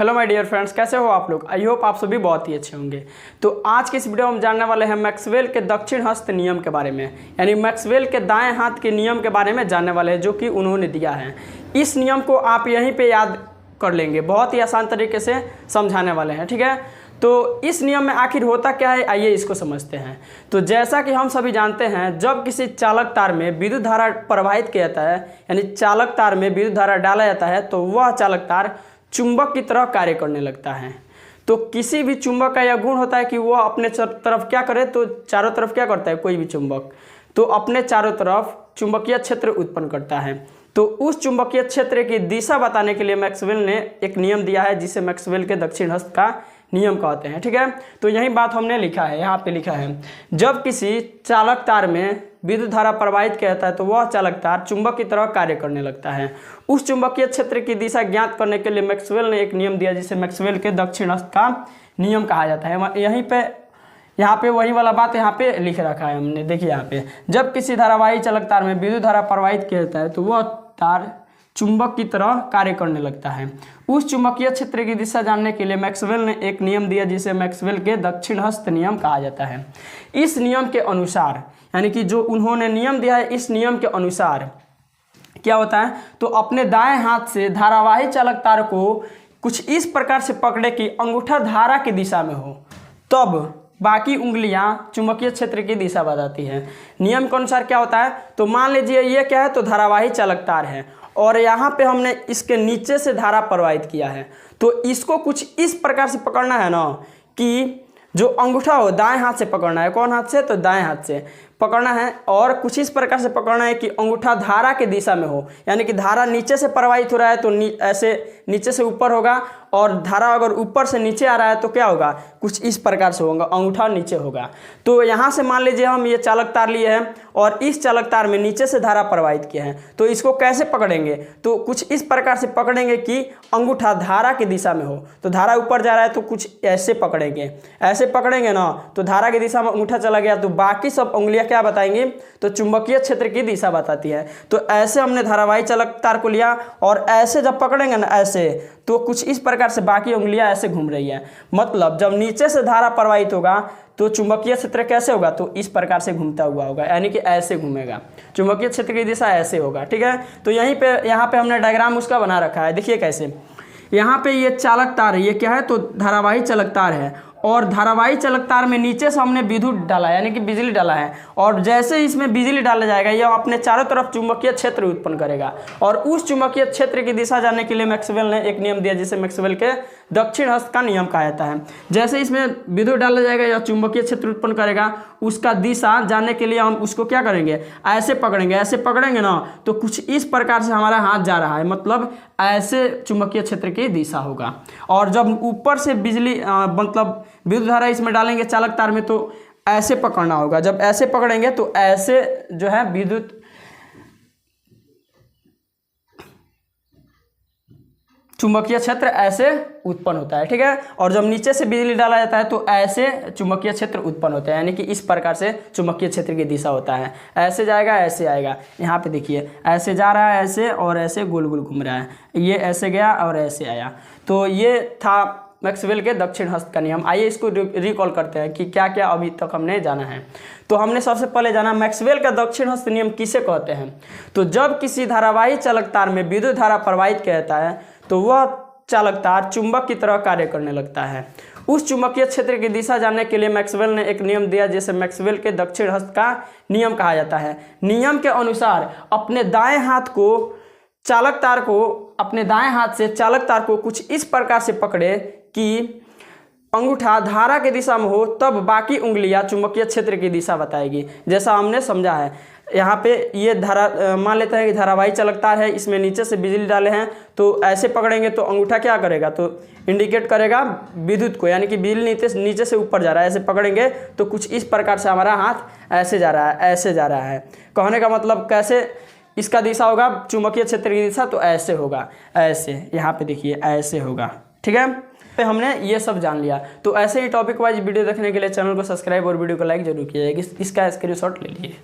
Hello my dear friends, कैसे हो आप लोग। आई होप आप सभी बहुत ही अच्छे होंगे। तो आज के इस वीडियो में हम जानने वाले हैं मैक्सवेल के दक्षिण हस्त नियम के बारे में, यानी मैक्सवेल के दाएं हाथ के नियम के बारे में जानने वाले हैं जो कि उन्होंने दिया है। इस नियम को आप यहीं पे याद कर लेंगे, बहुत ही आसान तरीके से समझाने वाले हैं, ठीक है। तो इस नियम में आखिर होता क्या है, आइए इसको समझते हैं। तो जैसा कि हम सभी जानते हैं, जब किसी चालक तार में विद्युत धारा प्रवाहित किया जाता है, यानी चालक तार में विद्युत धारा डाला जाता है, तो वह चालक तार चुंबक की तरह कार्य करने लगता है। तो किसी भी चुंबक का यह गुण होता है कि वह अपने तरफ क्या करे, तो चारों तरफ क्या करता है, कोई भी चुंबक तो अपने चारों तरफ चुंबकीय क्षेत्र उत्पन्न करता है। तो उस चुंबकीय क्षेत्र की दिशा बताने के लिए मैक्सवेल ने एक नियम दिया है जिसे मैक्सवेल के दक्षिण हस्त का नियम कहते हैं, ठीक है। तो यही बात हमने लिखा है, यहाँ पे लिखा है, जब किसी चालक तार में विद्युत धारा प्रवाहित किया जाता है तो वह चालक तार चुंबक की तरह कार्य करने लगता है। उस चुंबकीय क्षेत्र की दिशा ज्ञात करने के लिए मैक्सवेल ने एक नियम दिया जिसे मैक्सवेल के दक्षिण हस्त का नियम कहा जाता है। यहाँ पे वही वाला बात यहाँ पे लिख रखा है हमने, देखिए यहाँ पे, जब किसी धारावाही चालक तार में विद्युत धारा प्रवाहित किया जाता है तो वह तार चुंबक की तरह कार्य करने लगता है। उस चुंबकीय क्षेत्र की दिशा जानने के लिए मैक्सवेल ने एक नियम दिया जिसे मैक्सवेल के दक्षिण हस्त नियम कहा जाता है। इस नियम के अनुसार, यानी कि जो उन्होंने नियम दिया है, इस नियम के अनुसार क्या होता है, तो अपने दाएं हाथ से धारावाही चालक तार को कुछ इस प्रकार से पकड़े कि अंगूठा धारा की दिशा में हो, तब बाकी उंगलियां चुंबकीय क्षेत्र की दिशा बताती है। नियम के अनुसार क्या होता है, तो मान लीजिए ये क्या है, तो धारावाही चालक तार है और यहाँ पे हमने इसके नीचे से धारा प्रवाहित किया है। तो इसको कुछ इस प्रकार से पकड़ना है ना, कि जो अंगूठा हो दाएं हाथ से पकड़ना है। कौन हाथ से, तो दाएं हाथ से पकड़ना है और कुछ इस प्रकार से पकड़ना है कि अंगूठा धारा की दिशा में हो, यानी कि धारा नीचे से प्रवाहित हो रहा है तो ऐसे नीचे से ऊपर होगा, और धारा अगर ऊपर से नीचे आ रहा है तो क्या होगा, कुछ इस प्रकार से होगा, अंगूठा नीचे होगा। तो यहाँ से मान लीजिए हम ये चालक तार लिए हैं और इस चालक तार में नीचे से धारा प्रवाहित किया है, तो इसको कैसे पकड़ेंगे, तो कुछ इस प्रकार से पकड़ेंगे कि अंगूठा धारा की दिशा में हो। तो धारा ऊपर जा रहा है तो कुछ ऐसे पकड़ेंगे, ऐसे पकड़ेंगे ना, तो धारा की दिशा में अंगूठा चला गया, तो बाकी सब उंगलियां क्या बताएंगी, तो चुंबकीय क्षेत्र की दिशा बताती है। तो ऐसे हमने धारावाही चालक तार को लिया और ऐसे जब पकड़ेंगे ना ऐसे, तो कुछ इस प्रकार से बाकी उंगलियां ऐसे घूम रही है। मतलब जब नीचे से धारा प्रवाहित होगा तो चुंबकीय क्षेत्र कैसे होगा, तो इस प्रकार से घूमता हुआ होगा, यानी कि ऐसे घूमेगा, चुंबकीय क्षेत्र की दिशा ऐसे होगा, ठीक है। तो यहाँ पे हमने डायग्राम उसका बना रखा है, देखिए कैसे। यहाँ पे ये चालक तार है, ये क्या है, तो धारावाही चालक तार है और धारावाही चालक तार में नीचे से हमने विद्युत डाला, यानी कि बिजली डाला है, और जैसे ही इसमें बिजली डाला जाएगा यह अपने चारों तरफ चुंबकीय क्षेत्र उत्पन्न करेगा। और उस चुंबकीय क्षेत्र की दिशा जानने के लिए मैक्सवेल ने एक नियम दिया जिसे मैक्सवेल के दक्षिण हस्त का नियम कहा जाता है। जैसे इसमें विद्युत डाला जाएगा यह चुंबकीय क्षेत्र उत्पन्न करेगा, उसका दिशा जानने के लिए हम उसको क्या करेंगे, ऐसे पकड़ेंगे, ऐसे पकड़ेंगे ना, तो कुछ इस प्रकार से हमारा हाथ जा रहा है, मतलब ऐसे चुंबकीय क्षेत्र की दिशा होगा। और जब ऊपर से बिजली मतलब विद्युत धारा इसमें डालेंगे चालक तार में, तो ऐसे पकड़ना होगा। जब ऐसे पकड़ेंगे तो ऐसे जो है विद्युत चुंबकीय क्षेत्र ऐसे उत्पन्न होता है, ठीक है। और जब नीचे से बिजली डाला जाता है तो ऐसे चुंबकीय क्षेत्र उत्पन्न होता है, यानी कि इस प्रकार से चुंबकीय क्षेत्र की दिशा होता है। ऐसे जाएगा, ऐसे आएगा, यहाँ पे देखिए ऐसे जा रहा है, ऐसे और ऐसे गोल गोल घूम रहा है, ये ऐसे गया और ऐसे आया। तो ये था मैक्सवेल के दक्षिण हस्त का नियम। आइए इसको रिकॉल करते हैं कि क्या क्या अभी तक हमने जाना है। तो हमने सबसे पहले जाना मैक्सवेल का दक्षिण हस्त नियम किसे कहते हैं। तो जब किसी धारावाही चालक तार में विद्युत धारा प्रवाहित किया जाता है तो वह चालक तार चुंबक की तरह कार्य करने लगता है। उस चुंबकीय क्षेत्र की दिशा जानने के लिए मैक्सवेल ने एक नियम दिया जिसे मैक्सवेल के दक्षिण हस्त का नियम कहा जाता है। नियम के अनुसार अपने दाएं हाथ से चालक तार को कुछ इस प्रकार से पकड़े कि अंगूठा धारा की दिशा में हो, तब बाकी उंगलियां चुंबकीय क्षेत्र की दिशा बताएगी, जैसा हमने समझा है। यहाँ पे ये धारा मान लेते हैं कि धारावाही चालक तार है, इसमें नीचे से बिजली डाले हैं, तो ऐसे पकड़ेंगे तो अंगूठा क्या करेगा, तो इंडिकेट करेगा विद्युत को, यानी कि बिजली नीचे से ऊपर जा रहा है। ऐसे पकड़ेंगे तो कुछ इस प्रकार से हमारा हाथ ऐसे जा रहा है, ऐसे जा रहा है। कहने का मतलब कैसे इसका दिशा होगा, चुंबकीय क्षेत्र की दिशा तो ऐसे होगा, ऐसे, यहाँ पे देखिए ऐसे होगा, ठीक है। हमने ये सब जान लिया। तो ऐसे ही टॉपिक वाइज वीडियो देखने के लिए चैनल को सब्सक्राइब और वीडियो को लाइक जरूर कीजिएगा। इसका स्क्रीनशॉट ले लीजिए।